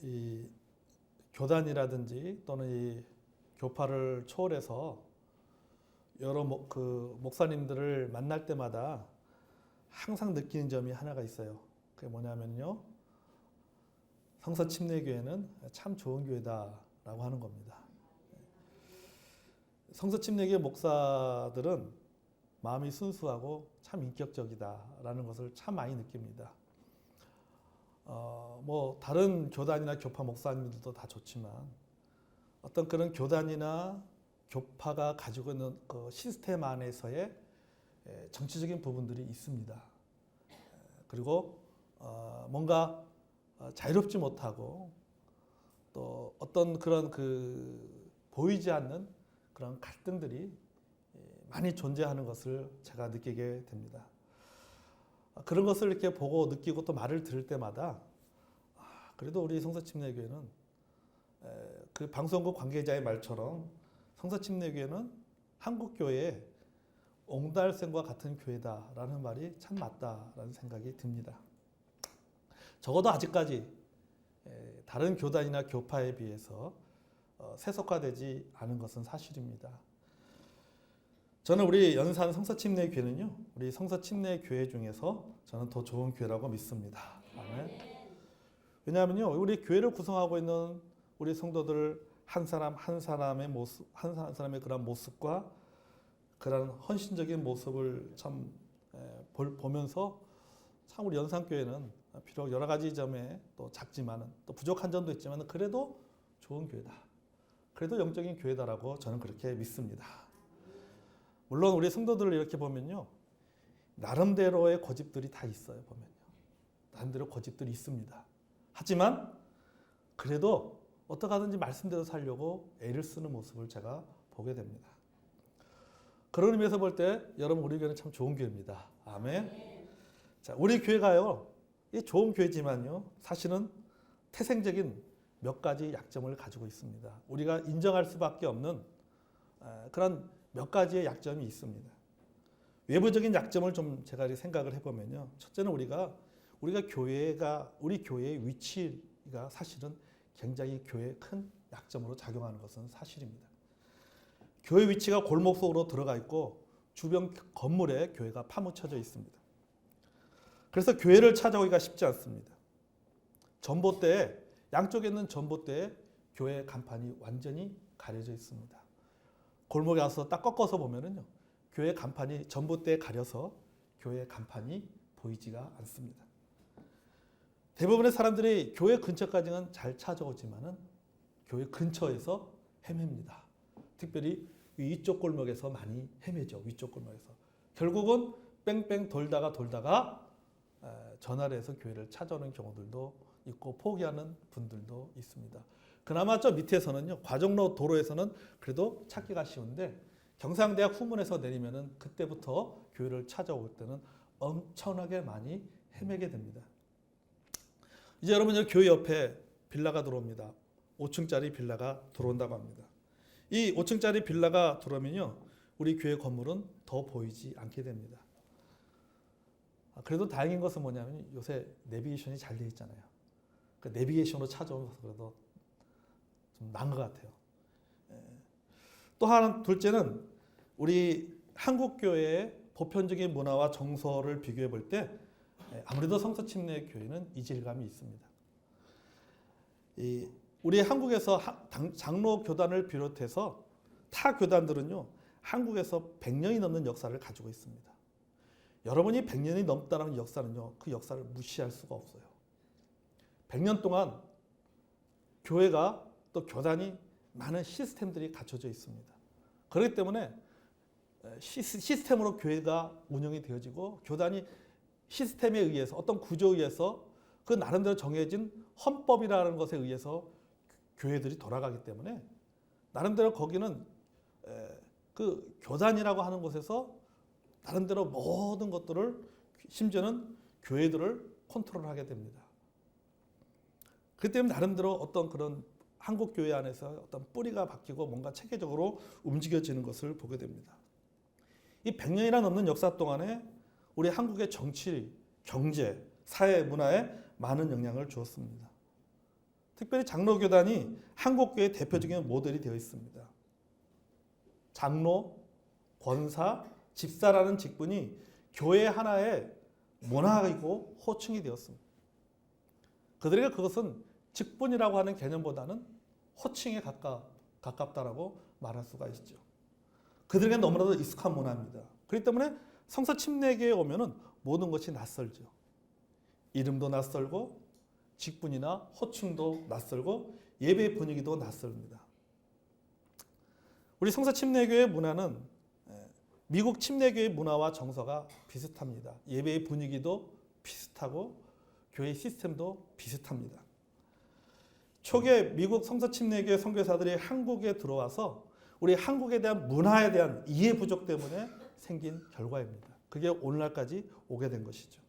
이 교단이라든지 또는 이 교파를 초월해서 여러 목사님들을 만날 때마다 항상 느끼는 점이 하나가 있어요. 그게 뭐냐면요, 성서침례교회는 참 좋은 교회다라고 하는 겁니다. 성서침례교회 목사들은 마음이 순수하고 참 인격적이다라는 것을 참 많이 느낍니다. 다른 교단이나 교파 목사님들도 다 좋지만 어떤 그런 교단이나 교파가 가지고 있는 그 시스템 안에서의 정치적인 부분들이 있습니다. 그리고 뭔가 자유롭지 못하고 또 어떤 그런 보이지 않는 그런 갈등들이 많이 존재하는 것을 제가 느끼게 됩니다. 그런 것을 이렇게 보고 느끼고 또 말을 들을 때마다 그래도 우리 성서침례교회는 그 방송국 관계자의 말처럼 성서침례교회는 한국교회의 옹달샘과 같은 교회다라는 말이 참 맞다라는 생각이 듭니다. 적어도 아직까지 다른 교단이나 교파에 비해서 세속화되지 않은 것은 사실입니다. 저는 우리 연산 성서침례교회는요, 우리 성서침례교회 중에서 저는 더 좋은 교회라고 믿습니다. 아멘. 왜냐하면요, 우리 교회를 구성하고 있는 우리 성도들 한 사람 한 사람의 모습, 한 사람의 그런 모습과 그런 헌신적인 모습을 참 보면서 참 우리 연산교회는 비록 여러 가지 점에 또 작지만은 또 부족한 점도 있지만은 그래도 좋은 교회다. 그래도 영적인 교회다라고 저는 그렇게 믿습니다. 물론 우리 성도들을 이렇게 보면요, 나름대로의 고집들이 다 있어요. 보면요, 나름대로 고집들이 있습니다. 하지만 그래도 어떻게 하든지 말씀대로 살려고 애를 쓰는 모습을 제가 보게 됩니다. 그런 의미에서 볼 때 여러분, 우리 교회는 참 좋은 교회입니다. 아멘. 자, 우리 교회가요, 이 좋은 교회지만요, 사실은 태생적인 몇 가지 약점을 가지고 있습니다. 우리가 인정할 수밖에 없는 그런 몇 가지의 약점이 있습니다. 외부적인 약점을 좀 제가 생각을 해보면요, 첫째는 우리 교회의 위치가 사실은 굉장히 교회에 큰 약점으로 작용하는 것은 사실입니다. 교회 위치가 골목 속으로 들어가 있고 주변 건물에 교회가 파묻혀져 있습니다. 그래서 교회를 찾아오기가 쉽지 않습니다. 전봇대에, 양쪽에 있는 전봇대에 교회 간판이 완전히 가려져 있습니다. 골목에 가서 딱 꺾어서 보면은요, 교회 간판이 전봇대에 가려서 교회 간판이 보이지가 않습니다. 대부분의 사람들이 교회 근처까지는 잘 찾아오지만은 교회 근처에서 헤맵니다. 특별히 위쪽 골목에서 많이 헤매죠. 위쪽 골목에서. 결국은 뺑뺑 돌다가 전화를 해서 교회를 찾아오는 경우들도 있고 포기하는 분들도 있습니다. 그나마 저 밑에서는요, 과정로 도로에서는 그래도 찾기가 쉬운데 경상대학 후문에서 내리면은 그때부터 교회를 찾아올 때는 엄청나게 많이 헤매게 됩니다. 이제 여러분, 여기 교회 옆에 빌라가 들어옵니다. 5층짜리 빌라가 들어온다고 합니다. 이 5층짜리 빌라가 들어오면요, 우리 교회 건물은 더 보이지 않게 됩니다. 그래도 다행인 것은 뭐냐면 요새 내비게이션이 잘 되어 있잖아요. 그 내비게이션으로 찾아오면서 그래도 좀 나은 것 같아요. 또 하나, 둘째는 우리 한국교회의 보편적인 문화와 정서를 비교해 볼 때 아무래도 성서침례교회는 이질감이 있습니다. 우리 한국에서 장로 교단을 비롯해서 타 교단들은요, 한국에서 100년이 넘는 역사를 가지고 있습니다. 여러분이 100년이 넘다는 역사는요, 그 역사를 무시할 수가 없어요. 100년 동안 교회가 또 교단이 많은 시스템들이 갖춰져 있습니다. 그렇기 때문에 시스템으로 교회가 운영이 되어지고 교단이 시스템에 의해서 어떤 구조에 의해서 그 나름대로 정해진 헌법이라는 것에 의해서 교회들이 돌아가기 때문에 나름대로 거기는 그 교단이라고 하는 곳에서 나름대로 모든 것들을, 심지어는 교회들을 컨트롤하게 됩니다. 그렇기 때문에 나름대로 어떤 그런 한국 교회 안에서 어떤 뿌리가 바뀌고 뭔가 체계적으로 움직여지는 것을 보게 됩니다. 이 100년이나 넘는 역사 동안에 우리 한국의 정치, 경제, 사회, 문화에 많은 영향을 주었습니다. 특별히 장로교단이 한국교회의 대표적인 모델이 되어 있습니다. 장로, 권사, 집사라는 직분이 교회 하나의 문화이고 호칭이 되었습니다. 그들에게 그것은 직분이라고 하는 개념보다는 호칭에 가깝다라고 말할 수가 있죠. 그들에게 너무나도 익숙한 문화입니다. 그렇기 때문에 성서 침례교회에 오면은 모든 것이 낯설죠. 이름도 낯설고 직분이나 호칭도 낯설고 예배의 분위기도 낯설입니다. 우리 성서 침례교회 문화는 미국 침례교회 문화와 정서가 비슷합니다. 예배의 분위기도 비슷하고 교회 시스템도 비슷합니다. 초기에 미국 성서 침례교회 선교사들이 한국에 들어와서 우리 한국에 대한 문화에 대한 이해 부족 때문에 생긴 결과입니다. 그게 오늘날까지 오게 된 것이죠.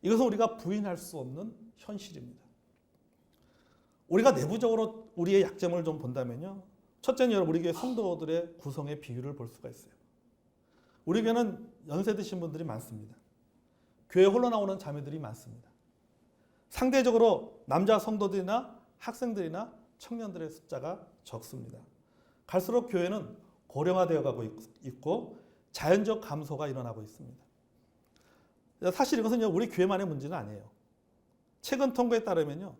이것은 우리가 부인할 수 없는 현실입니다. 우리가 내부적으로 우리의 약점을 좀 본다면요. 첫째는 여러분 우리 교회 성도들의 구성의 비율을 볼 수가 있어요. 우리 교회는 연세 드신 분들이 많습니다. 교회 홀로 나오는 자매들이 많습니다. 상대적으로 남자 성도들이나 학생들이나 청년들의 숫자가 적습니다. 갈수록 교회는 고령화되어 가고 있고 자연적 감소가 일어나고 있습니다. 사실 이것은 우리 교회만의 문제는 아니에요. 최근 통계에 따르면요.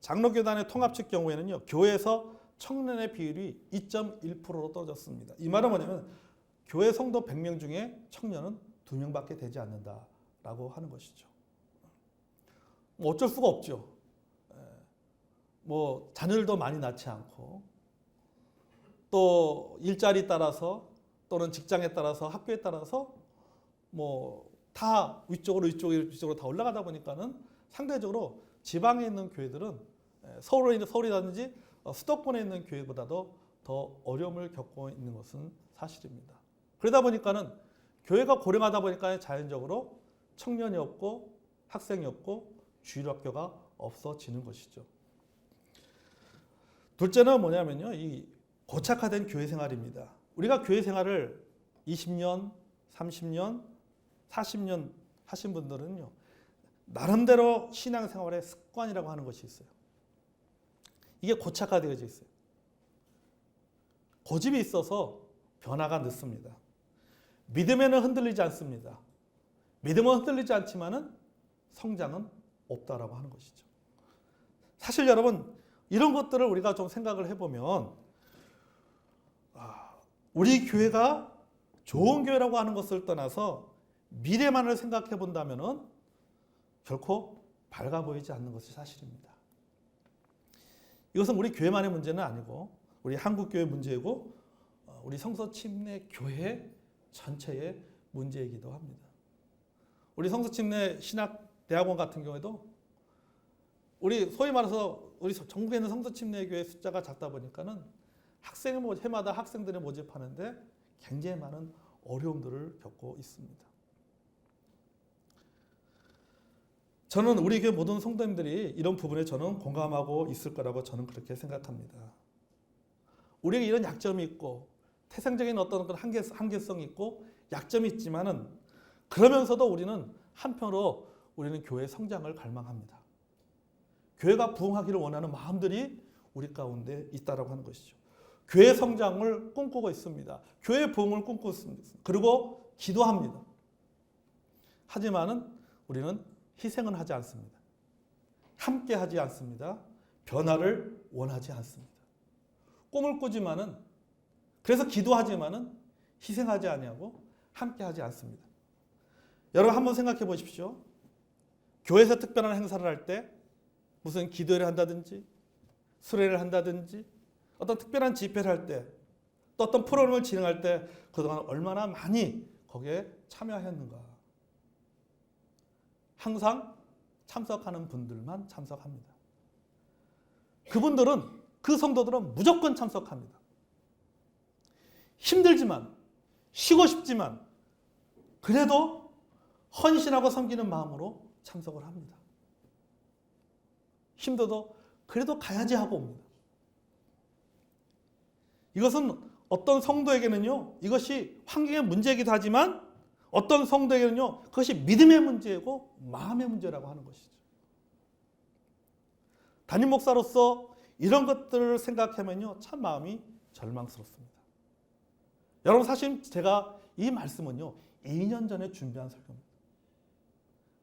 장로교단의 통합식 경우에는요. 교회에서 청년의 비율이 2.1%로 떨어졌습니다. 이 말은 뭐냐면 교회 성도 100명 중에 청년은 2명밖에 되지 않는다라고 하는 것이죠. 어쩔 수가 없죠. 자녀들도 많이 낳지 않고 또 일자리 따라서 또는 직장에 따라서 학교에 따라서 다 위쪽으로 다 올라가다 보니까는 상대적으로 지방에 있는 교회들은 서울이라든지 수도권에 있는 교회보다도 더 어려움을 겪고 있는 것은 사실입니다. 그러다 보니까는 교회가 고령하다 보니까 자연적으로 청년이 없고 학생이 없고 주일학교가 없어지는 것이죠. 둘째는 뭐냐면요. 이 고착화된 교회 생활입니다. 우리가 교회 생활을 20년, 30년, 40년 하신 분들은요. 나름대로 신앙생활의 습관이라고 하는 것이 있어요. 이게 고착화되어져 있어요. 고집이 있어서 변화가 늦습니다. 믿음에는 흔들리지 않습니다. 믿음은 흔들리지 않지만은 성장은 없다라고 하는 것이죠. 사실 여러분 이런 것들을 우리가 좀 생각을 해보면 우리 교회가 좋은 교회라고 하는 것을 떠나서 미래만을 생각해 본다면은 결코 밝아 보이지 않는 것이 사실입니다. 이것은 우리 교회만의 문제는 아니고 우리 한국교회 문제이고 우리 성서 침례 교회 전체의 문제이기도 합니다. 우리 성서 침례 신학대학원 같은 경우에도 우리 소위 말해서 우리 전국에 있는 성서 침례 교회 숫자가 작다 보니까는 해마다 학생들을 모집하는데 굉장히 많은 어려움들을 겪고 있습니다. 저는 우리 교회 모든 성도님들이 이런 부분에 저는 공감하고 있을 거라고 저는 그렇게 생각합니다. 우리에게 이런 약점이 있고 태생적인 어떤 한계성이 있고 약점이 있지만은 그러면서도 우리는 한편으로 우리는 교회 성장을 갈망합니다. 교회가 부흥하기를 원하는 마음들이 우리 가운데 있다라고 하는 것이죠. 교회 성장을 꿈꾸고 있습니다. 교회 부흥을 꿈꾸고 있습니다. 그리고 기도합니다. 하지만은 우리는 희생은 하지 않습니다. 함께 하지 않습니다. 변화를 원하지 않습니다. 꿈을 꾸지만은 그래서 기도하지만은 희생하지 아니하고 함께 하지 않습니다. 여러분 한번 생각해 보십시오. 교회에서 특별한 행사를 할 때 무슨 기도회를 한다든지 수련회를 한다든지 어떤 특별한 집회를 할 때 또 어떤 프로그램을 진행할 때 그동안 얼마나 많이 거기에 참여했는가. 항상 참석하는 분들만 참석합니다. 그 성도들은 무조건 참석합니다. 힘들지만 쉬고 싶지만 그래도 헌신하고 섬기는 마음으로 참석을 합니다. 힘들어도 그래도 가야지 하고 옵니다. 이것은 어떤 성도에게는요, 이것이 환경의 문제이기도 하지만 어떤 성도에게는요, 그것이 믿음의 문제이고 마음의 문제라고 하는 것이죠. 담임 목사로서 이런 것들을 생각하면요, 참 마음이 절망스럽습니다. 여러분, 사실 제가 이 말씀은요 2년 전에 준비한 설교입니다.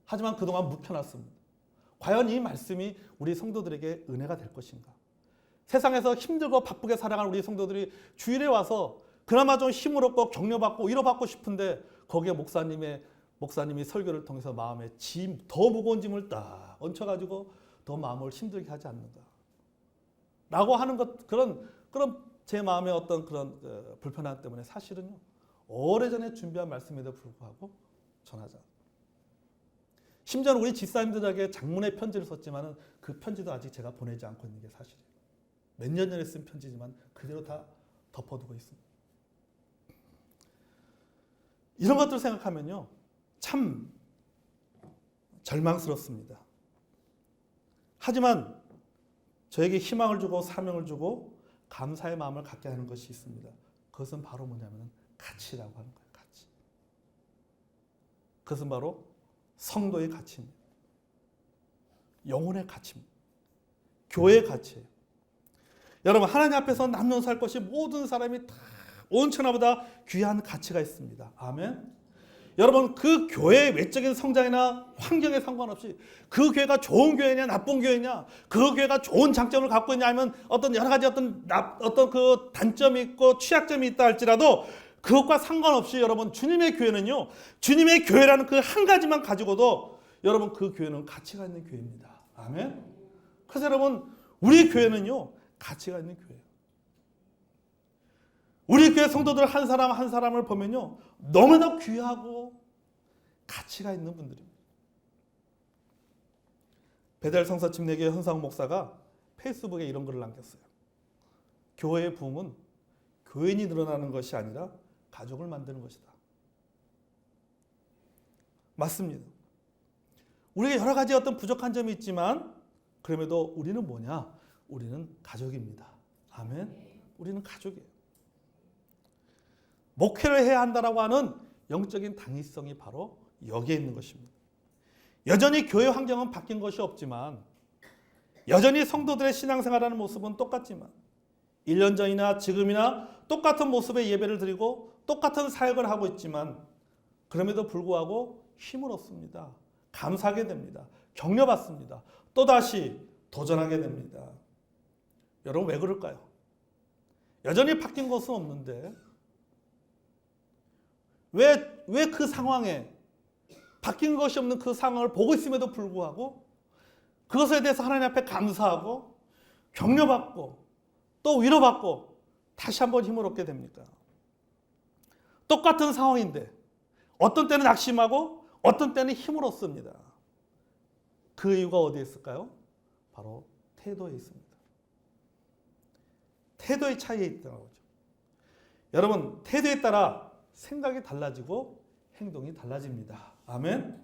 하지만 그동안 묵혀놨습니다. 과연 이 말씀이 우리 성도들에게 은혜가 될 것인가? 세상에서 힘들고 바쁘게 살아가는 우리 성도들이 주일에 와서 그나마 좀 힘을 얻고 격려받고 위로받고 싶은데 거기에 목사님이 설교를 통해서 마음에 더 무거운 짐을 딱 얹혀가지고 더 마음을 힘들게 하지 않는가? 라고 하는 그런 제 마음의 어떤 그런 불편함 때문에 사실은요 오래전에 준비한 말씀에도 불구하고 전하자. 심지어는 우리 집사님들에게 장문의 편지를 썼지만 그 편지도 아직 제가 보내지 않고 있는 게 사실이에요. 몇 년 전에 쓴 편지지만 그대로 다 덮어두고 있습니다. 이런 것들을 생각하면요 참 절망스럽습니다. 하지만 저에게 희망을 주고 사명을 주고 감사의 마음을 갖게 하는 것이 있습니다. 그것은 바로 뭐냐면 가치라고 하는 거예요. 가치. 그것은 바로 성도의 가치입니다. 영혼의 가치입니다. 교회의 가치예요. 여러분, 하나님 앞에서 남녀노소 살 것이 모든 사람이 다 온천하보다 귀한 가치가 있습니다. 아멘. 여러분, 그 교회의 외적인 성장이나 환경에 상관없이 그 교회가 좋은 교회냐 나쁜 교회냐, 그 교회가 좋은 장점을 갖고 있냐 아니면 어떤 여러 가지 어떤 그 단점이 있고 취약점이 있다 할지라도 그것과 상관없이 여러분, 주님의 교회는요, 주님의 교회라는 그 한 가지만 가지고도 여러분 그 교회는 가치가 있는 교회입니다. 아멘. 그래서 여러분, 우리 교회는요 가치가 있는 교회예요. 우리 교회 성도들 한 사람 한 사람을 보면요 너무나 귀하고 가치가 있는 분들입니다. 베델 성서 침례교회 현상 목사가 페이스북에 이런 글을 남겼어요. 교회의 부흥은 교인이 늘어나는 것이 아니라 가족을 만드는 것이다. 맞습니다. 우리가 여러 가지 어떤 부족한 점이 있지만 그럼에도 우리는 뭐냐? 우리는 가족입니다. 아멘. 우리는 가족이에요. 목회를 해야 한다라고 하는 영적인 당위성이 바로 여기에 있는 것입니다. 여전히 교회 환경은 바뀐 것이 없지만 여전히 성도들의 신앙생활하는 모습은 똑같지만 1년 전이나 지금이나 똑같은 모습의 예배를 드리고 똑같은 사역을 하고 있지만 그럼에도 불구하고 힘을 얻습니다. 감사하게 됩니다. 격려받습니다. 또다시 도전하게 됩니다. 여러분, 왜 그럴까요? 여전히 바뀐 것은 없는데 왜 그 상황에 바뀐 것이 없는 그 상황을 보고 있음에도 불구하고 그것에 대해서 하나님 앞에 감사하고 격려받고 또 위로받고 다시 한번 힘을 얻게 됩니까? 똑같은 상황인데 어떤 때는 낙심하고 어떤 때는 힘을 얻습니다. 그 이유가 어디에 있을까요? 바로 태도에 있습니다. 태도의 차이에 있다는 거죠. 여러분, 태도에 따라 생각이 달라지고 행동이 달라집니다. 아멘.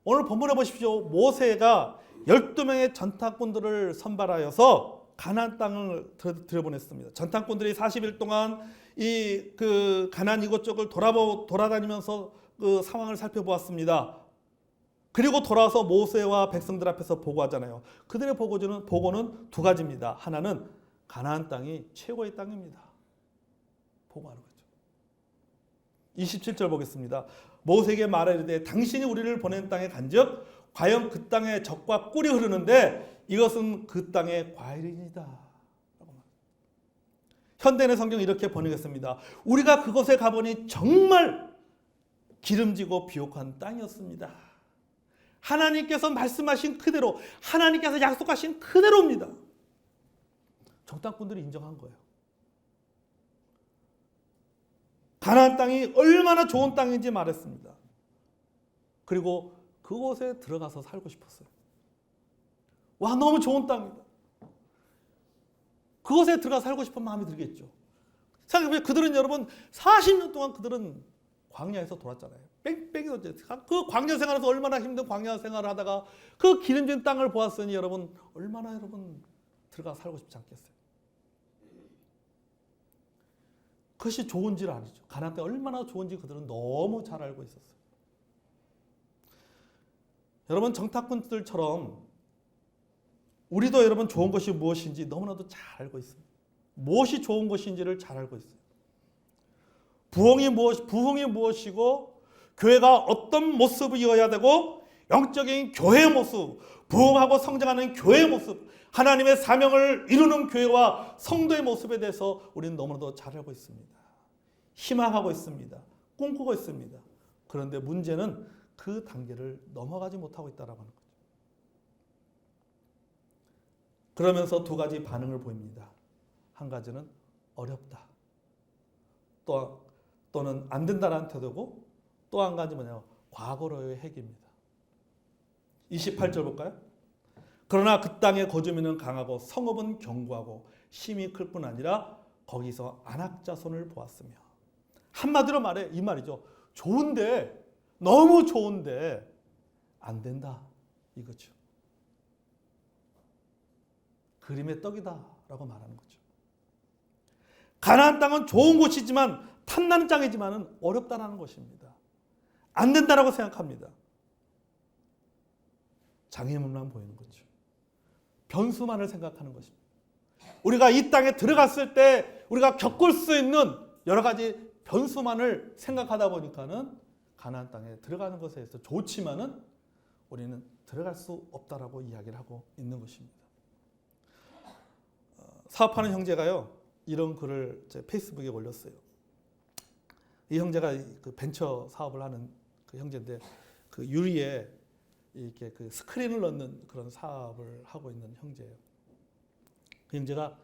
오늘 본문에 보십시오. 모세가 12명의 전탄꾼들을 선발하여서 가나안 땅을 들여보냈습니다. 전탄꾼들이 40일 동안 그 가나안 이곳저곳을 돌아다니면서 그 상황을 살펴보았습니다. 그리고 돌아와서 모세와 백성들 앞에서 보고하잖아요. 그들의 보고는 두 가지입니다. 하나는 가나안 땅이 최고의 땅입니다. 보고하는 거죠. 27절 보겠습니다. 모세에게 말하되 당신이 우리를 보낸 땅에 간즉 과연 그 땅에 젖과 꿀이 흐르는데 이것은 그 땅의 과일이니이다. 현대의 성경은 이렇게 번역했습니다. 우리가 그곳에 가보니 정말 기름지고 비옥한 땅이었습니다. 하나님께서 말씀하신 그대로, 하나님께서 약속하신 그대로입니다. 정탐꾼들이 인정한 거예요. 가나안 땅이 얼마나 좋은 땅인지 말했습니다. 그리고 그곳에 들어가서 살고 싶었어요. 와, 너무 좋은 땅이다. 그곳에 들어가서 살고 싶은 마음이 들겠죠. 생각해보면 그들은 여러분 40년 동안 그들은 광야에서 돌았잖아요. 뺑뺑이 돌았죠. 그 광야 생활에서 얼마나 힘든 광야 생활을 하다가 그 기름진 땅을 보았으니 여러분 얼마나 여러분 들어가 살고 싶지 않겠어요. 그것이 좋은지를 알죠. 가나안 땅이 얼마나 좋은지 그들은 너무 잘 알고 있었어요. 여러분, 정탐꾼들처럼 우리도 여러분 좋은 것이 무엇인지 너무나도 잘 알고 있습니다. 무엇이 좋은 것인지를 잘 알고 있어요. 부흥이 무엇이고 교회가 어떤 모습이어야 되고 영적인 교회의 모습, 부흥하고 성장하는 교회의 모습, 하나님의 사명을 이루는 교회와 성도의 모습에 대해서 우리는 너무나도 잘 알고 있습니다. 희망하고 있습니다. 꿈꾸고 있습니다. 그런데 문제는 그 단계를 넘어가지 못하고 있다는 거죠. 그러면서 두 가지 반응을 보입니다. 한 가지는 어렵다. 또는 안 된다라는 태도고, 또 한 가지 뭐냐면 과거로의 회개입니다. 28절 볼까요? 그러나 그 땅의 거주민은 강하고 성읍은 견고하고 힘이 클 뿐 아니라 거기서 안악자손을 보았으며. 한마디로 말해 이 말이죠. 좋은데, 너무 좋은데 안 된다 이거죠. 그림의 떡이다라고 말하는 거죠. 가나안 땅은 좋은 곳이지만 탐나는 땅이지만은 어렵다라는 것입니다. 안 된다라고 생각합니다. 장애물만 보이는 거죠. 변수만을 생각하는 것입니다. 우리가 이 땅에 들어갔을 때 우리가 겪을 수 있는 여러 가지 변수만을 생각하다 보니까는 가나안 땅에 들어가는 것에 대해서 좋지만은 우리는 들어갈 수 없다라고 이야기를 하고 있는 것입니다. 사업하는 형제가요, 이런 글을 제 페이스북에 올렸어요. 이 형제가 그 벤처 사업을 하는 그 형제인데, 그 유리에 이렇게 그 스크린을 넣는 그런 사업을 하고 있는 형제예요. 그 형제가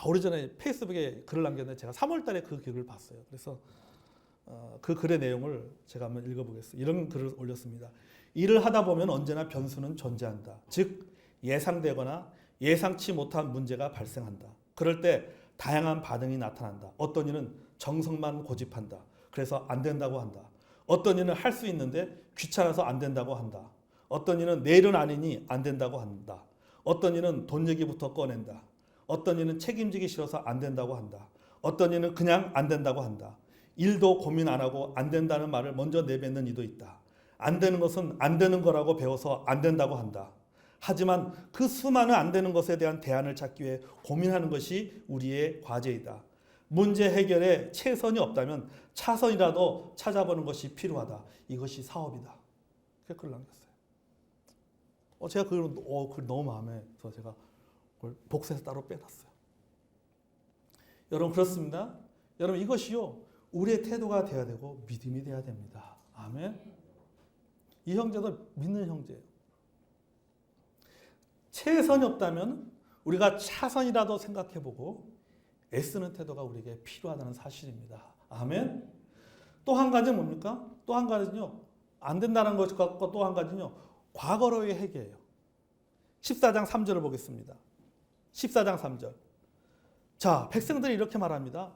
오래전에 페이스북에 글을 남겼는데 제가 3월 달에 그 글을 봤어요. 그래서 그 글의 내용을 제가 한번 읽어보겠습니다. 이런 글을 올렸습니다. 일을 하다 보면 언제나 변수는 존재한다. 즉 예상되거나 예상치 못한 문제가 발생한다. 그럴 때 다양한 반응이 나타난다. 어떤 이는 정성만 고집한다. 그래서 안 된다고 한다. 어떤 이는 할 수 있는데 귀찮아서 안 된다고 한다. 어떤 이는 내일은 아니니 안 된다고 한다. 어떤 이는 돈 얘기부터 꺼낸다. 어떤 이는 책임지기 싫어서 안 된다고 한다. 어떤 이는 그냥 안 된다고 한다. 일도 고민 안 하고 안 된다는 말을 먼저 내뱉는 이도 있다. 안 되는 것은 안 되는 거라고 배워서 안 된다고 한다. 하지만 그 수많은 안 되는 것에 대한 대안을 찾기 위해 고민하는 것이 우리의 과제이다. 문제 해결에 최선이 없다면 차선이라도 찾아보는 것이 필요하다. 이것이 사업이다. 그렇게 글을 남겼어요. 제가 글 너무 마음에 들어서 제가 그걸 복사해서 따로 빼놨어요. 여러분 그렇습니다. 여러분 이것이요, 우리의 태도가 돼야 되고 믿음이 돼야 됩니다. 아멘. 이 형제도 믿는 형제예요. 최선이 없다면 우리가 차선이라도 생각해보고 애쓰는 태도가 우리에게 필요하다는 사실입니다. 아멘. 또 한 가지는 뭡니까? 또 한 가지는요, 안 된다는 것 같고, 또 한 가지는요, 과거로의 회개예요. 14장 3절을 보겠습니다. 14장 3절. 자, 백성들이 이렇게 말합니다.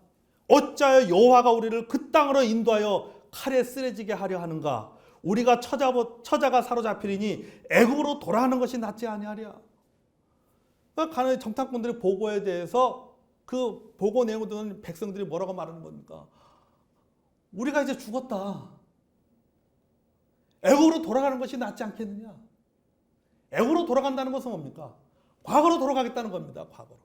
어찌하여 여호와가 우리를 그 땅으로 인도하여 칼에 쓰러지게 하려 하는가? 우리가 처자가 사로잡히리니 애국으로 돌아가는 것이 낫지 아니하랴. 가나안 정탐꾼들의 보고에 대해서 그 보고 내용을 듣는 백성들이 뭐라고 말하는 겁니까? 우리가 이제 죽었다. 애국으로 돌아가는 것이 낫지 않겠느냐? 애국으로 돌아간다는 것은 뭡니까? 과거로 돌아가겠다는 겁니다. 과거로.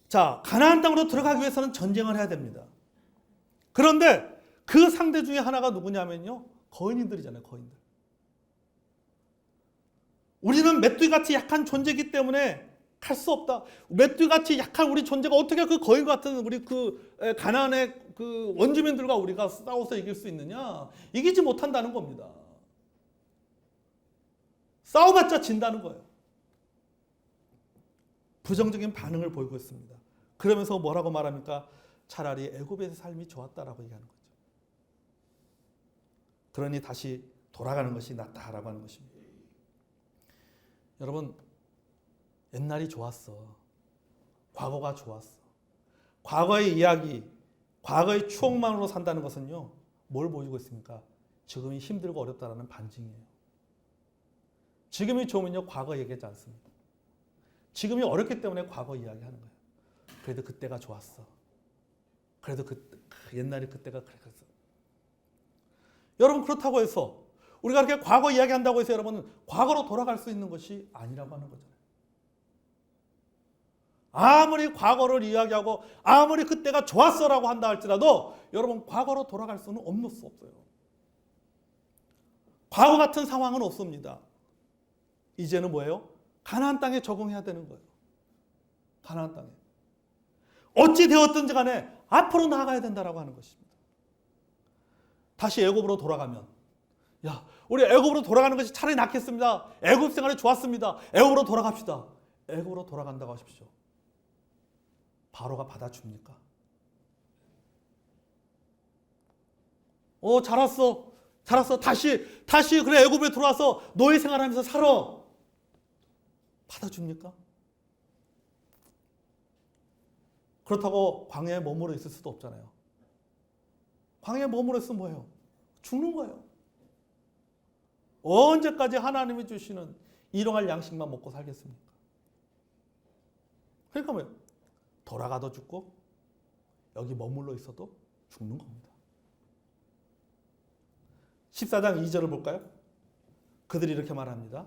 자, 가나안 땅으로 들어가기 위해서는 전쟁을 해야 됩니다. 그런데 그 상대 중에 하나가 누구냐면요, 거인들이잖아요. 거인들. 우리는 메뚜기같이 약한 존재이기 때문에 갈 수 없다. 메뚜기같이 약한 우리 존재가 어떻게 그 거인 같은 우리 그 가나안의 그 원주민들과 우리가 싸워서 이길 수 있느냐? 이기지 못한다는 겁니다. 싸워봤자 진다는 거예요. 부정적인 반응을 보이고 있습니다. 그러면서 뭐라고 말합니까? 차라리 애굽에서 삶이 좋았다라고 얘기하는 거죠. 그러니 다시 돌아가는 것이 낫다라고 하는 것입니다. 여러분, 옛날이 좋았어. 과거가 좋았어. 과거의 이야기, 과거의 추억만으로 산다는 것은요, 뭘 보이고 있습니까? 지금이 힘들고 어렵다라는 반증이에요. 지금이 좋으면요, 과거 얘기하지 않습니다. 지금이 어렵기 때문에 과거 이야기하는 거예요. 그래도 그때가 좋았어. 그래도 옛날에 그때가 그랬어. 여러분, 그렇다고 해서 우리가 그렇게 과거 이야기한다고 해서 여러분 과거로 돌아갈 수 있는 것이 아니라고 하는 거잖아요. 아무리 과거를 이야기하고 아무리 그때가 좋았어라고 한다 할지라도 여러분 과거로 돌아갈 수는 없어요. 과거 같은 상황은 없습니다. 이제는 뭐예요? 가나안 땅에 적응해야 되는 거예요. 가나안 땅에. 어찌 되었든지 간에 앞으로 나아가야 된다라고 하는 것입니다. 다시 애굽으로 돌아가면 야, 우리 애굽으로 돌아가는 것이 차라리 낫겠습니다. 애굽 생활이 좋았습니다. 애굽으로 돌아갑시다. 애굽으로 돌아간다고 하십시오. 바로가 받아줍니까? 잘했어. 다시 그래 애굽에 들어와서 노예 생활하면서 살아. 받아줍니까? 그렇다고 광야에 머무르 있을 수도 없잖아요. 광야에 머무르 있으면 뭐예요? 죽는 거예요. 언제까지 하나님이 주시는 일용할 양식만 먹고 살겠습니까? 그러니까 뭐예요? 돌아가도 죽고 여기 머물러 있어도 죽는 겁니다. 14장 2절을 볼까요? 그들이 이렇게 말합니다.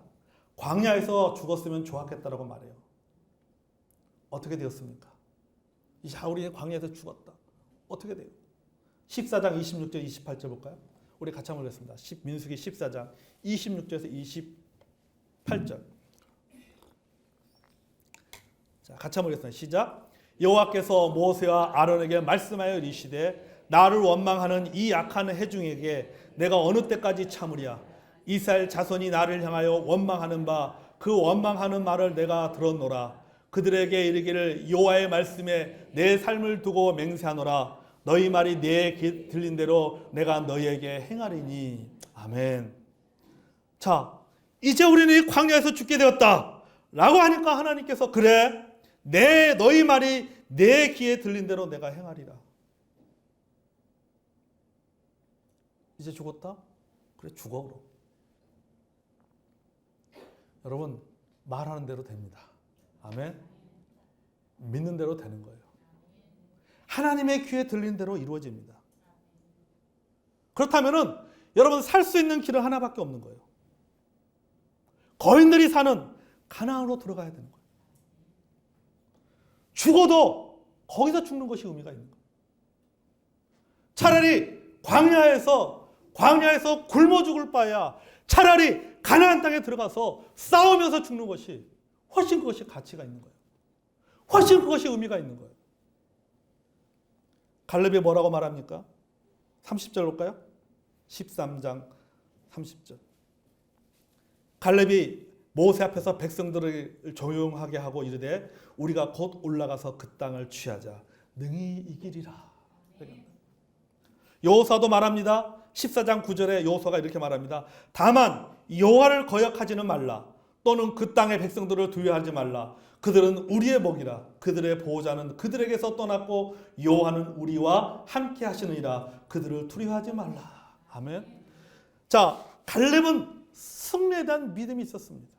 광야에서 죽었으면 좋았겠다라고 말해요. 어떻게 되었습니까? 야, 우리 광야에서 죽었다. 어떻게 돼요? 14장 26절 28절 볼까요? 우리 같이 한번 읽겠습니다. 민수기 14장 26절에서 28절. 자, 같이 한번 읽겠습니다. 시작. 여호와께서 모세와 아론에게 말씀하여 이르시되 나를 원망하는 이 악한 회중에게 내가 어느 때까지 참으랴. 이스라엘 자손이 나를 향하여 원망하는 바 그 원망하는 말을 내가 들었노라. 그들에게 이르기를 여호와의 말씀에 내 삶을 두고 맹세하노라. 너희 말이 내 귀에 들린 대로 내가 너희에게 행하리니. 아멘. 자, 이제 우리는 이 광야에서 죽게 되었다 라고 하니까 하나님께서 그래, 너희 말이 내 귀에 들린 대로 내가 행하리라. 이제 죽었다? 그래, 죽어 그럼. 여러분, 말하는 대로 됩니다. 아멘. 믿는 대로 되는 거예요. 하나님의 귀에 들린 대로 이루어집니다. 그렇다면은 여러분 살 수 있는 길은 하나밖에 없는 거예요. 거인들이 사는 가나안으로 들어가야 되는 거예요. 죽어도 거기서 죽는 것이 의미가 있는 거예요. 차라리 광야에서 굶어 죽을 바야 차라리 가나안 땅에 들어가서 싸우면서 죽는 것이 훨씬 그것이 가치가 있는 거예요. 훨씬 그것이 의미가 있는 거예요. 갈렙이 뭐라고 말합니까? 30절 볼까요? 13장 30절. 갈렙이 모세 앞에서 백성들을 조용하게 하고 이르되 우리가 곧 올라가서 그 땅을 취하자. 능히 이기리라. 여호수아도 말합니다. 14장 9절에 여호수아가 이렇게 말합니다. 다만 여호와를 거역하지는 말라. 또는 그 땅의 백성들을 두려워하지 말라. 그들은 우리의 목이라. 그들의 보호자는 그들에게서 떠났고 여호와는 우리와 함께 하시느니라. 그들을 두려워하지 말라. 아멘. 자, 갈렙은 승리에 대한 믿음이 있었습니다.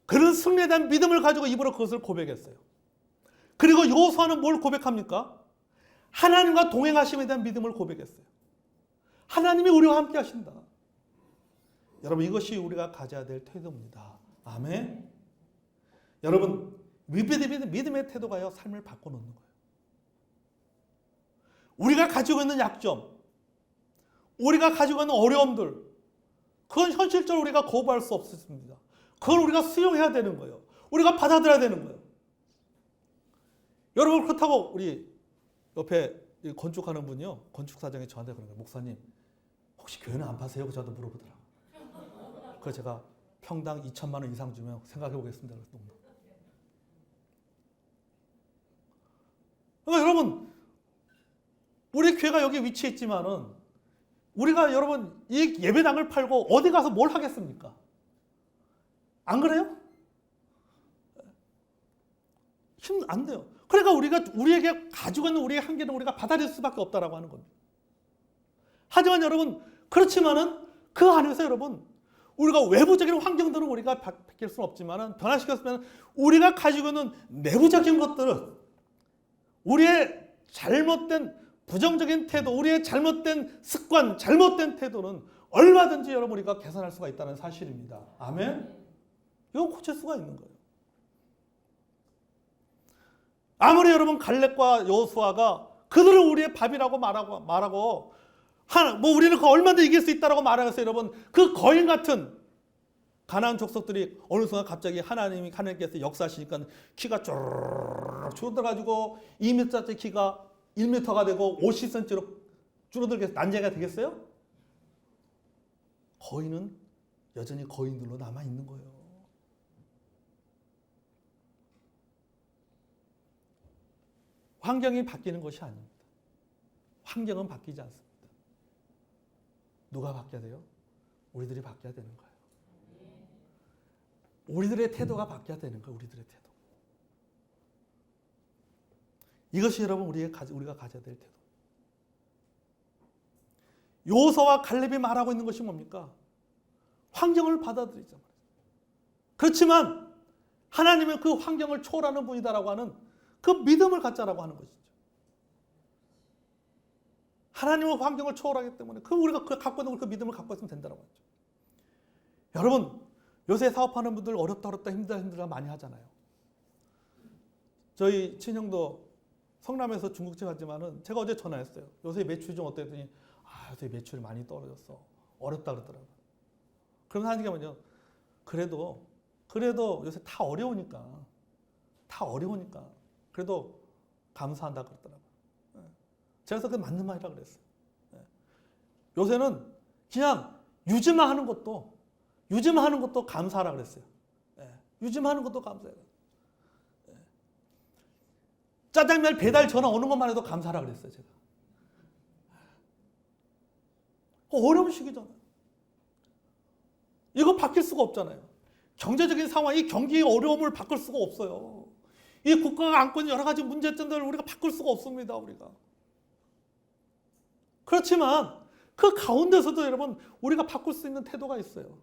그런 승리에 대한 믿음을 가지고 입으로 그것을 고백했어요. 그리고 여호수아는 뭘 고백합니까? 하나님과 동행하심에 대한 믿음을 고백했어요. 하나님이 우리와 함께 하신다. 여러분, 이것이 우리가 가져야 될 태도입니다. 아멘. 여러분, 믿음의 태도가요, 삶을 바꿔놓는 거예요. 우리가 가지고 있는 약점, 우리가 가지고 있는 어려움들, 그건 현실적으로 우리가 거부할 수 없습니다. 그걸 우리가 수용해야 되는 거예요. 우리가 받아들여야 되는 거예요. 여러분, 그렇다고 우리 옆에 건축하는 분이요, 건축사장이 저한테 그런 거예요. 목사님, 혹시 교회는 안 파세요? 저한테 물어보더라고요. 그래서 제가 평당 2천만 원 이상 주면 생각해 보겠습니다. 그러니까 여러분, 우리 교회가 여기 위치해 있지만은 우리가 여러분 이 예배당을 팔고 어디 가서 뭘 하겠습니까? 안 그래요? 안 돼요. 그러니까 우리에게 가지고 있는 우리의 한계는 우리가 받아들일 수밖에 없다라고 하는 겁니다. 하지만 여러분, 그렇지만은 그 안에서 여러분, 우리가 외부적인 환경들은 우리가 바뀔 수는 없지만은 변화시켰으면 우리가 가지고 있는 내부적인 것들은 우리의 잘못된 부정적인 태도, 우리의 잘못된 습관, 잘못된 태도는 얼마든지 여러분 우리가 개선할 수가 있다는 사실입니다. 아멘? 이건 고칠 수가 있는 거예요. 아무리 여러분 갈렙과 여호수아가 그들은 우리의 밥이라고 말하고 뭐 우리는 그 얼마든지 이길 수 있다라고 말하면서 여러분 그 거인 같은 가나안 족속들이 어느 순간 갑자기 하나님께서 역사하시니까 키가 쪼르륵 줄어들어가지고 2m짜리 키가 1m가 되고 50cm로 줄어들게 난제가 되겠어요? 거인은 여전히 거인들로 남아 있는 거예요. 환경이 바뀌는 것이 아닙니다. 환경은 바뀌지 않습니다. 누가 바뀌어야 돼요? 우리들이 바뀌어야 되는 거예요. 우리들의 태도가 바뀌어야 되는 거예요. 우리들의 태도. 이것이 여러분 우리가 가져야 될 태도. 여호수아와 갈렙이 말하고 있는 것이 뭡니까? 환경을 받아들이자 말이에요. 그렇지만 하나님은 그 환경을 초월하는 분이다라고 하는 그 믿음을 갖자라고 하는 것이죠. 하나님은 환경을 초월하기 때문에 우리가 갖고 있는 그 믿음을 갖고 있으면 된다고 하죠. 여러분 요새 사업하는 분들 어렵다 힘들다 많이 하잖아요. 저희 친형도 성남에서 중국집 하지만은 제가 어제 전화했어요. 요새 매출이 좀 어때 했더니 요새 매출이 많이 떨어졌어. 어렵다 그러더라고요. 그럼 하는 게 뭐냐? 그래도 요새 다 어려우니까 그래도 감사한다 그러더라고요. 제가 그래서 맞는 말이라 그랬어요. 요새는 그냥 유지만 하는 것도 감사하라 그랬어요. 유지만 하는 것도 감사해요. 짜장면 배달 전화 오는 것만 해도 감사하라 그랬어요, 제가. 어려운 시기잖아요. 이거 바뀔 수가 없잖아요. 경제적인 상황, 이 경기의 어려움을 바꿀 수가 없어요. 이 국가가 안고 있는 여러 가지 문제점들을 우리가 바꿀 수가 없습니다, 우리가. 그렇지만 그 가운데서도 여러분 우리가 바꿀 수 있는 태도가 있어요.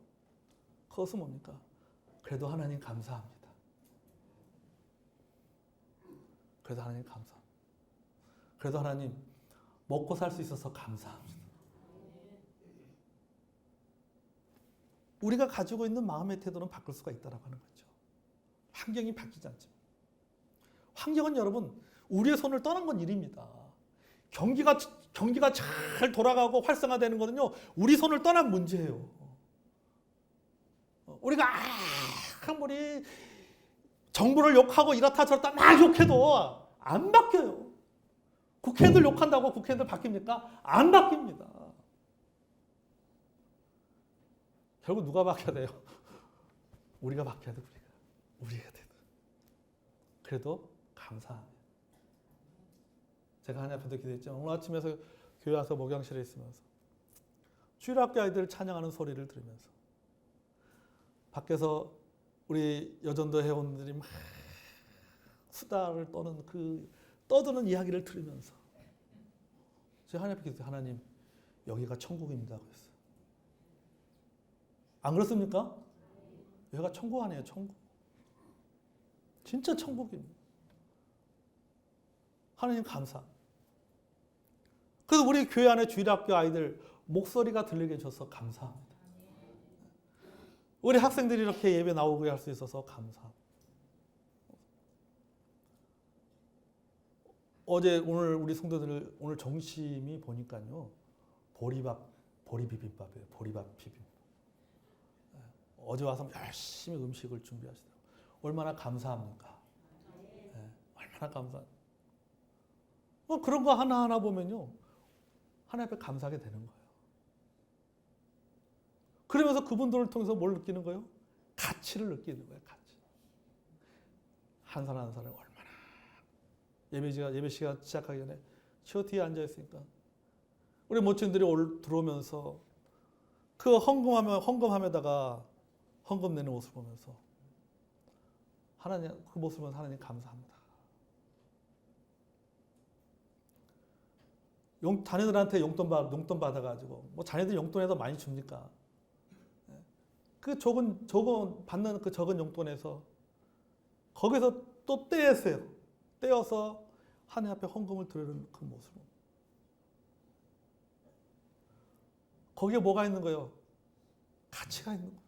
그것은 뭡니까? 그래도 하나님 감사합니다. 그래도 하나님 감사합니다. 그래도 하나님 먹고 살 수 있어서 감사합니다. 우리가 가지고 있는 마음의 태도는 바꿀 수가 있다라고 하는 거죠. 환경이 바뀌지 않지만. 환경은 여러분 우리의 손을 떠난 건 일입니다. 경기가 잘 돌아가고 활성화되는 거는요. 우리 손을 떠난 문제예요. 우리가 아무리 정부를 욕하고 이렇다 저렇다 막 욕해도 안 바뀌어요. 국회의원들 욕한다고 국회의원들 바뀝니까? 안 바뀝니다. 결국 누가 바뀌어야 돼요? 우리가 바뀌어야 돼. 우리가 돼도. 그래도 감사합니다. 제가 하나님 앞에서 기도했죠. 오늘 아침에서 교회 와서 목양실에 있으면서 주일학교 아이들 찬양하는 소리를 들으면서 밖에서 우리 여전도 회원들이 막 수다를 떠는 떠드는 이야기를 들으면서 제가 하나님 앞에 기도했어요. 하나님 여기가 천국입니다. 그랬어요. 안 그렇습니까? 여기가 천국 아니에요. 천국. 진짜 천국입니다. 하나님 감사. 그래서 우리 교회 안에 주일학교 아이들 목소리가 들리게 해줘서 감사합니다. 우리 학생들이 이렇게 예배 나오게 할 수 있어서 감사합니다. 오늘 우리 성도들 오늘 점심이 보니까요. 보리비빔밥이에요. 보리밥 비빔. 어제 와서 열심히 음식을 준비하시더라고요. 얼마나 감사합니까? 얼마나 감사합니까? 그런 거 하나하나 보면요. 하나님 앞에 감사하게 되는 거예요. 그러면서 그분들을 통해서 뭘 느끼는 거예요? 가치를 느끼는 거예요. 가치. 한 사람 한 사람 얼마나 예배 시간 시작하기 전에 저 뒤에 앉아 있으니까 우리 모친들이 들어오면서 그 헌금함에다가 헌금 내는 모습을 보면서 하나님 그 모습을 보면서 하나님 감사합니다. 자녀들한테 용돈 받아가지고 뭐 자녀들 용돈에서 많이 줍니까? 그 적은 받는 그 적은 용돈에서 거기서 또 떼어서 하나님 앞에 헌금을 드리는 그 모습. 거기에 뭐가 있는 거예요? 가치가 있는 거예요.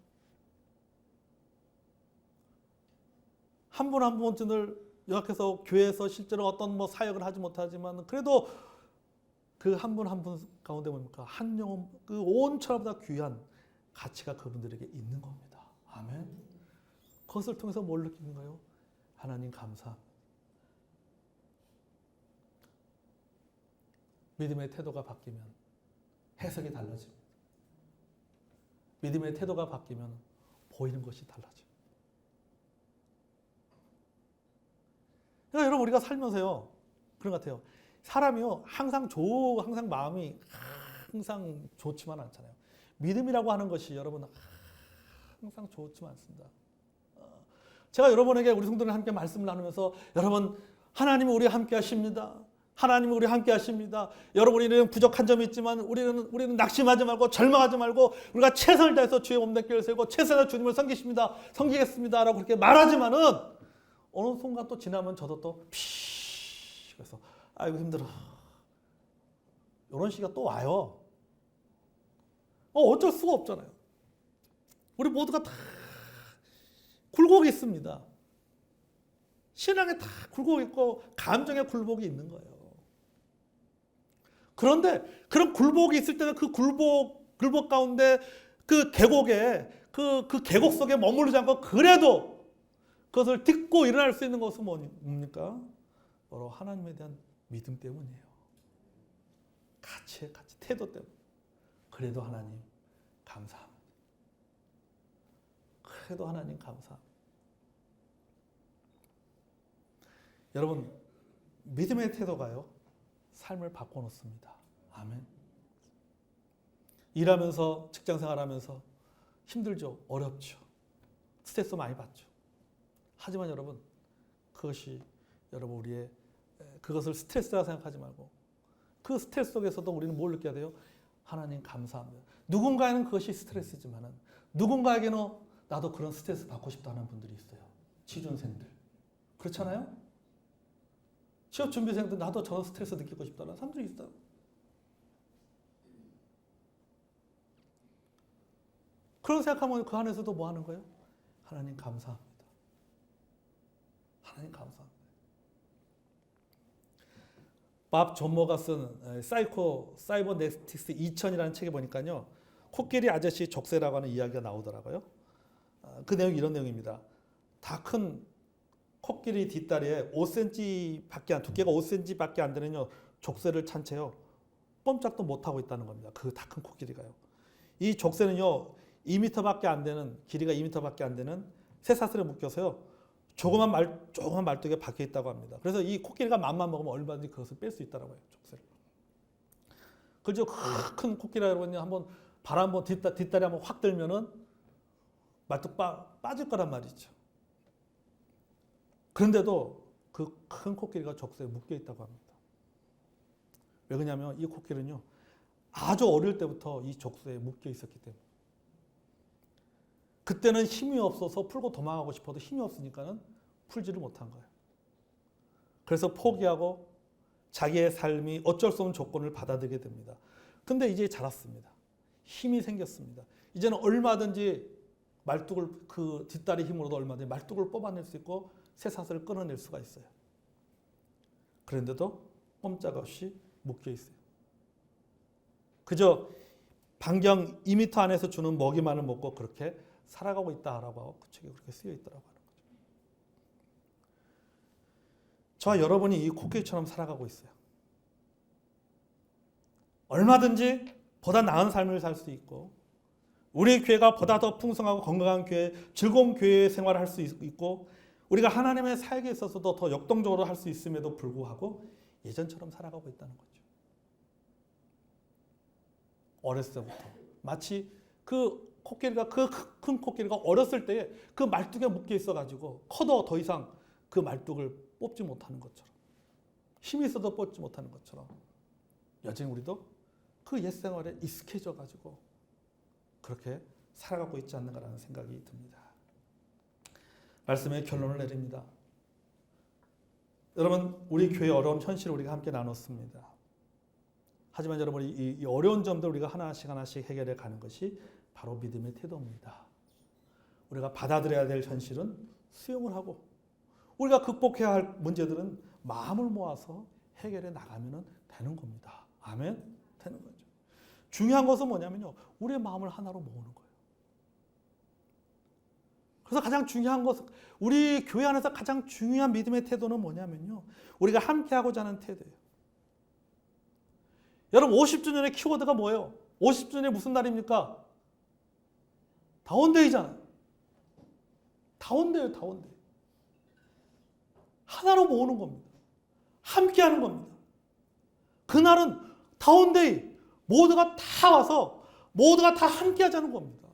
한 분 한 분을 요약해서 교회에서 실제로 어떤 뭐 사역을 하지 못하지만 그래도 그 한 분 한 분 가운데 뭡니까? 한 영혼, 그 온 천하보다 귀한 가치가 그분들에게 있는 겁니다. 아멘. 그것을 통해서 뭘 느끼는가요? 하나님 감사. 믿음의 태도가 바뀌면 해석이 달라집니다. 믿음의 태도가 바뀌면 보이는 것이 달라져요. 그러니까 여러분 우리가 살면서요 그런 것 같아요. 사람이요 항상 항상 마음이 항상 좋지만 않잖아요. 믿음이라고 하는 것이 여러분 항상 좋지만 않습니다. 제가 여러분에게 우리 성도들 함께 말씀을 나누면서 여러분 하나님은 우리와 함께 하십니다. 하나님은 우리와 함께 하십니다. 여러분 우리는 부족한 점이 있지만 우리는 낙심하지 말고 절망하지 말고 우리가 최선을 다해서 주의 몸된 교회를 세우고 최선을 주님을 섬기겠습니다 라고 그렇게 말하지만은 어느 순간 또 지나면 저도 또 그래서 아이고 힘들어 이런 시기가 또 와요. 어쩔 수가 없잖아요. 우리 모두가 다 굴곡이 있습니다. 신앙에 다 굴곡이 있고 감정에 굴곡이 있는 거예요. 그런데 그런 굴곡이 있을 때는 그 굴곡 가운데 그 계곡에 그 계곡 속에 머무르지 않고 그래도 그것을 딛고 일어날 수 있는 것은 뭡니까? 바로 하나님에 대한 믿음 때문이에요. 가치, 태도 때문에. 그래도 하나님 감사합니다. 그래도 하나님 감사합니다. 여러분 믿음의 태도가요 삶을 바꿔놓습니다. 아멘. 일하면서 직장생활하면서 힘들죠. 어렵죠. 스트레스 많이 받죠. 하지만 여러분 그것이 여러분 우리의 그것을 스트레스라 생각하지 말고 그 스트레스 속에서도 우리는 뭘 느껴야 돼요? 하나님 감사합니다. 누군가에는 그것이 스트레스지만은 누군가에게는 나도 그런 스트레스 받고 싶다는 분들이 있어요. 취준생들. 그렇잖아요? 취업 준비생들 나도 저런 스트레스 느끼고 싶다는 사람들이 있어요. 그런 생각하면 그 안에서도 뭐 하는 거예요? 하나님 감사합니다. 하나님 감사합니다. 밥 존모가 쓴 사이버네틱스 2000이라는 책에 보니까요. 코끼리 아저씨 족쇄라고 하는 이야기가 나오더라고요. 그 내용이 이런 내용입니다. 다 큰 코끼리 뒷다리에 5cm 두께가 5cm밖에 안 되는 족쇄를 찬 채요. 꼼짝도 못하고 있다는 겁니다. 그 다 큰 코끼리가요. 이 족쇄는요. 2m밖에 안 되는 길이가 2m밖에 안 되는 쇠사슬에 묶여서요. 조그만 말뚝에 박혀 있다고 합니다. 그래서 이 코끼리가 맘만 먹으면 얼마든지 그것을 뺄 수 있다고 해요. 족쇄를. 그죠? 큰 코끼리가 여러분 한번 발 한번 뒷다리 한번 확 들면은 말뚝 빠질 거란 말이죠. 그런데도 그 큰 코끼리가 족쇄에 묶여 있다고 합니다. 왜 그러냐면 이 코끼리는요. 아주 어릴 때부터 이 족쇄에 묶여 있었기 때문에. 그때는 힘이 없어서 풀고 도망가고 싶어도 힘이 없으니까는 풀지를 못한 거예요. 그래서 포기하고 자기의 삶이 어쩔 수 없는 조건을 받아들이게 됩니다. 근데 이제 자랐습니다. 힘이 생겼습니다. 이제는 얼마든지 말뚝을 그 뒷다리 힘으로도 얼마든지 말뚝을 뽑아낼 수 있고 쇠사슬을 끊어낼 수가 있어요. 그런데도 꼼짝없이 묶여 있어요. 그저 반경 2m 안에서 주는 먹이만을 먹고 그렇게 살아가고 있다라고 그 책에 그렇게 쓰여 있더라고 하는 거죠. 저와 여러분이 이 코끼리처럼 살아가고 있어요. 얼마든지 보다 나은 삶을 살 수 있고 우리 교회가 보다 더 풍성하고 건강한 교회, 즐거운 교회 생활을 할 수 있고 우리가 하나님의 사역에 있어서도 더 역동적으로 할 수 있음에도 불구하고 예전처럼 살아가고 있다는 거죠. 어렸을 때부터 마치 그 큰 코끼리가 어렸을 때에 그 말뚝에 묶여 있어가지고 커도 더 이상 그 말뚝을 뽑지 못하는 것처럼 힘이 있어도 뽑지 못하는 것처럼 여전히 우리도 그 옛 생활에 익숙해져가지고 그렇게 살아가고 있지 않는가라는 생각이 듭니다. 말씀의 결론을 내립니다. 여러분 우리 교회의 어려운 현실을 우리가 함께 나눴습니다. 하지만 여러분 이 어려운 점들 우리가 하나씩 하나씩 해결해 가는 것이 바로 믿음의 태도입니다. 우리가 받아들여야 될 현실은 수용을 하고 우리가 극복해야 할 문제들은 마음을 모아서 해결해 나가면 되는 겁니다. 아멘? 되는 거죠. 중요한 것은 뭐냐면요. 우리의 마음을 하나로 모으는 거예요. 그래서 가장 중요한 것, 우리 교회 안에서 가장 중요한 믿음의 태도는 뭐냐면요. 우리가 함께하고자 하는 태도예요. 여러분 50주년의 키워드가 뭐예요? 50주년이 무슨 날입니까? 다원데이잖아요. 다원데이요, 다원데이. 하나로 모으는 겁니다. 함께하는 겁니다. 그날은 다원데이. 모두가 다 와서 모두가 다 함께하자는 겁니다.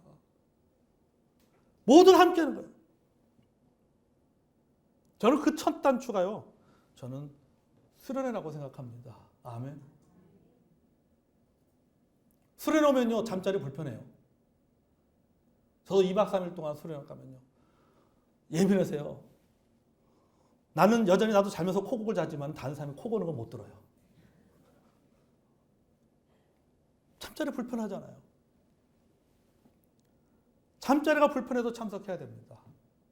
모두가 함께하는 거예요. 저는 그 첫 단추가요. 저는 수련회라고 생각합니다. 아멘. 수련회 오면요. 잠자리 불편해요. 저도 2박 3일 동안 수련회 가면요. 예민하세요. 나는 여전히 나도 자면서 코곡을 자지만 다른 사람이 코 고는 건 못 들어요. 잠자리 불편하잖아요. 잠자리가 불편해도 참석해야 됩니다.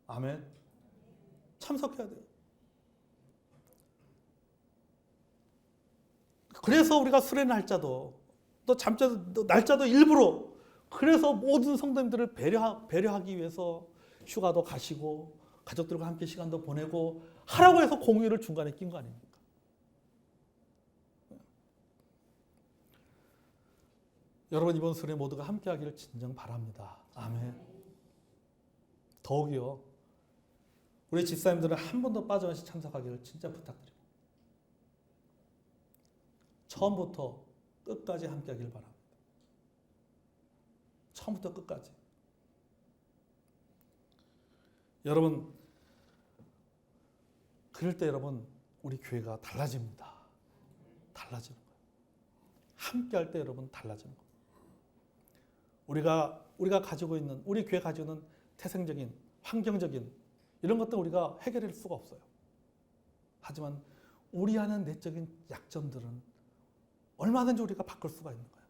아멘. 참석해야 돼요. 그래서 우리가 수련회 날짜도 또 잠자도 날짜도 일부러 그래서 모든 성도님들을 배려하기 위해서 휴가도 가시고 가족들과 함께 시간도 보내고 하라고 해서 공휴일을 중간에 낀 거 아닙니까? 여러분 이번 수련회 모두가 함께 하기를 진정 바랍니다. 아멘. 더욱이요. 우리 집사님들은 한 번도 빠짐없이 참석하기를 진짜 부탁드립니다. 처음부터 끝까지 함께 하길 바랍니다. 처음부터 끝까지. 여러분 그럴 때 여러분 우리 교회가 달라집니다. 달라지는 거예요. 함께 할 때 여러분 달라지는 거예요. 우리가 가지고 있는 우리 교회 가지고 있는 태생적인 환경적인 이런 것들 우리가 해결할 수가 없어요. 하지만 우리 안에 내적인 약점들은 얼마든지 우리가 바꿀 수가 있는 거예요.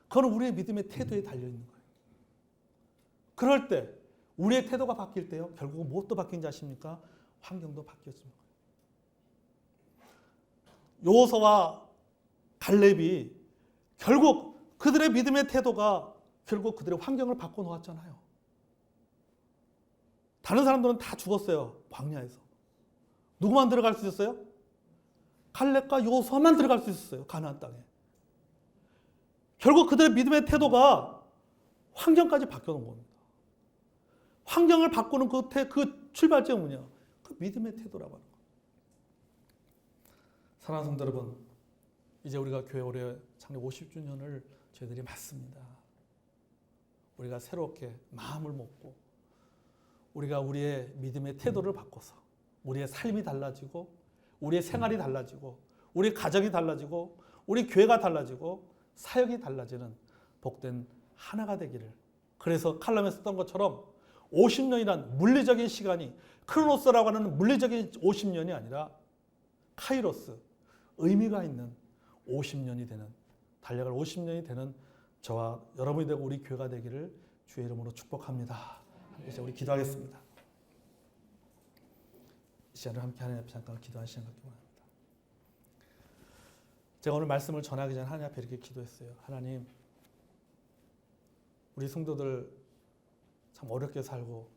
그건 우리의 믿음의 태도에 달려 있는 거예요. 그럴 때 우리의 태도가 바뀔 때요. 결국 무엇도 바뀐지 아십니까? 환경도 바뀌어지는 거예요. 여호수아와 갈렙이 결국 그들의 믿음의 태도가 결국 그들의 환경을 바꿔놓았잖아요. 다른 사람들은 다 죽었어요. 광야에서. 누구만 들어갈 수 있었어요? 갈렙과 여호수아만 들어갈 수 있었어요. 가나안 땅에. 결국 그들의 믿음의 태도가 환경까지 바꿔놓은 겁니다. 환경을 바꾸는 그 출발점이 뭐냐? 그 믿음의 태도라고 하는 거예요. 사랑하는 성도 여러분, 이제 우리가 교회 올해 창립 50주년을 저희들이 맞습니다. 우리가 새롭게 마음을 먹고 우리가 우리의 믿음의 태도를 바꿔서 우리의 삶이 달라지고 우리의 생활이 달라지고 우리 가정이 달라지고 우리 교회가 달라지고 사역이 달라지는 복된 하나가 되기를. 그래서 칼럼에 썼던 것처럼 50년이란 물리적인 시간이 크로노스라고 하는 물리적인 50년이 아니라 카이로스, 의미가 있는 50년이 되는 달려갈 50년이 되는 저와 여러분이 되고 우리 교회가 되기를 주의 이름으로 축복합니다. 이제 우리 기도하겠습니다. 이 시간을 함께 하나님 앞에 잠깐 기도하는 시간 갖기 원합니다. 제가 오늘 말씀을 전하기 전에 하나님 앞에 이렇게 기도했어요. 하나님, 우리 성도들 참 어렵게 살고